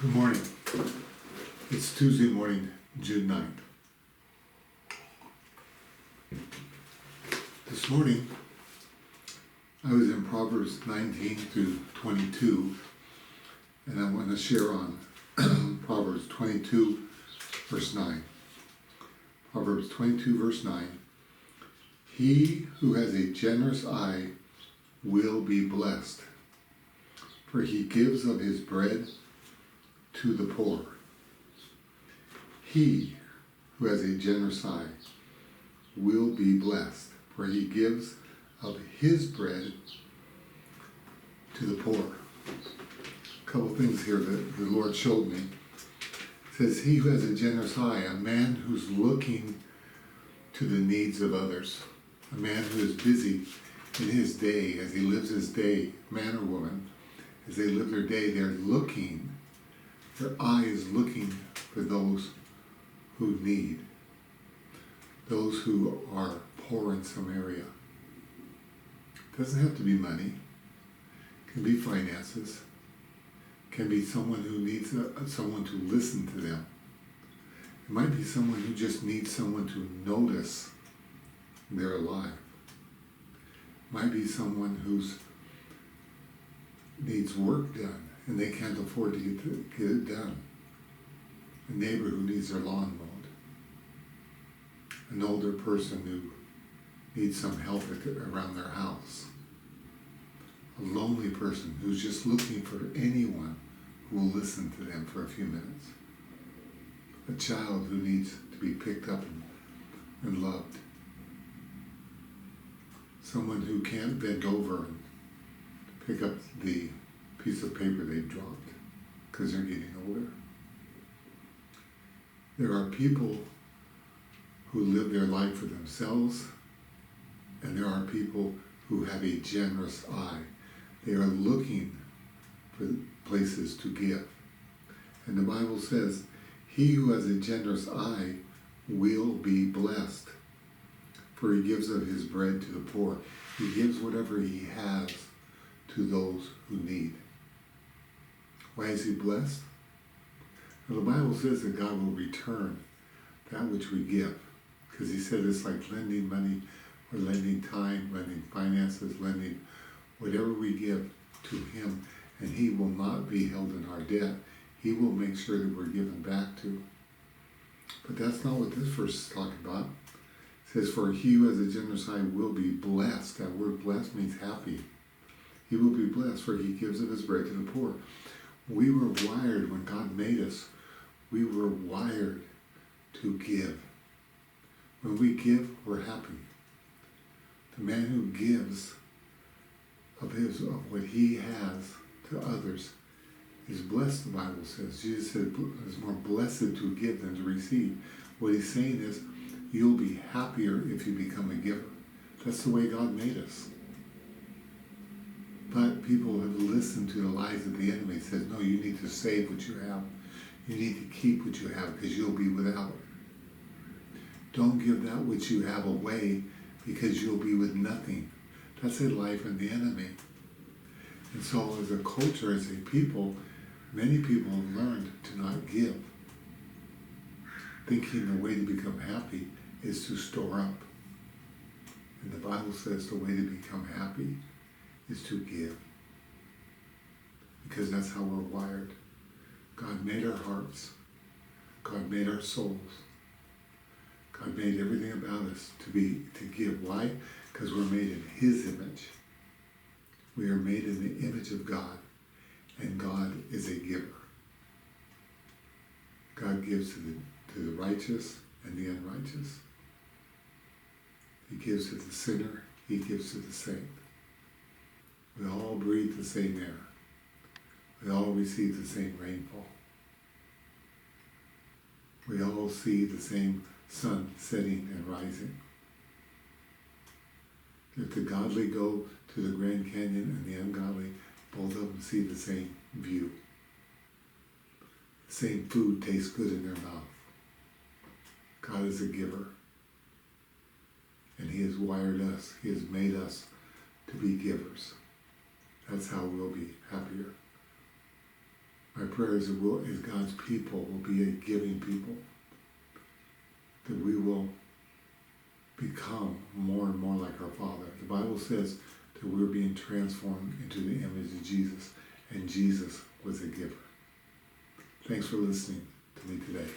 Good morning. It's Tuesday morning, June 9th. This morning, I was in Proverbs 19 through 22, and I want to share on Proverbs 22, verse 9. Proverbs 22, verse 9. He who has a generous eye will be blessed, for he gives of his bread to the poor. He who has a generous eye will be blessed, for he gives of his bread to the poor. A couple things here that the Lord showed me. It says, he who has a generous eye, a man who's looking to the needs of others, a man who is busy in his day, as he lives his day, man or woman, as they live their day, their eye is looking for those who need, those who are poor in some area. It doesn't have to be money. It can be finances. It can be someone who needs someone to listen to them. It might be someone who just needs someone to notice they're alive. It might be someone who needs work done and they can't afford to get it done. A neighbor who needs their lawn mowed. An older person who needs some help around their house. A lonely person who's just looking for anyone who will listen to them for a few minutes. A child who needs to be picked up and loved. Someone who can't bend over and pick up the piece of paper they dropped because they're getting older. There are people who live their life for themselves, and there are people who have a generous eye. They are looking for places to give. And the Bible says, he who has a generous eye will be blessed, for he gives of his bread to the poor. He gives whatever he has to those who need. Why is he blessed? Well, the Bible says that God will return that which we give. Because he said it's like lending money, or lending time, lending finances, lending whatever we give to him. And he will not be held in our debt. He will make sure that we're given back to. But that's not what this verse is talking about. It says, for he who has a generous eye will be blessed. That word blessed means happy. He will be blessed, for he gives of his bread to the poor. We were wired, when God made us, we were wired to give. When we give, we're happy. The man who gives of what he has to others is blessed, the Bible says. Jesus said it's more blessed to give than to receive. What he's saying is, you'll be happier if you become a giver. That's the way God made us. But people have listened to the lies of the enemy. It says, no, you need to save what you have. You need to keep what you have because you'll be without. Don't give that which you have away because you'll be with nothing. That's a lie from the enemy. And so as a culture, as a people, many people have learned to not give. Thinking the way to become happy is to store up. And the Bible says the way to become happy is to give. Because that's how we're wired. God made our hearts. God made our souls. God made everything about us to give. Why? Because we're made in his image. We are made in the image of God. And God is a giver. God gives to the righteous and the unrighteous. He gives to the sinner. He gives to the saint. We all breathe the same air. We all receive the same rainfall. We all see the same sun setting and rising. If the godly go to the Grand Canyon and the ungodly, both of them see the same view. The same food tastes good in their mouth. God is a giver. And he has wired us. He has made us to be givers. That's how we'll be happier. My prayer is that God's people will be a giving people, that we will become more and more like our Father. The Bible says that we're being transformed into the image of Jesus, and Jesus was a giver. Thanks for listening to me today.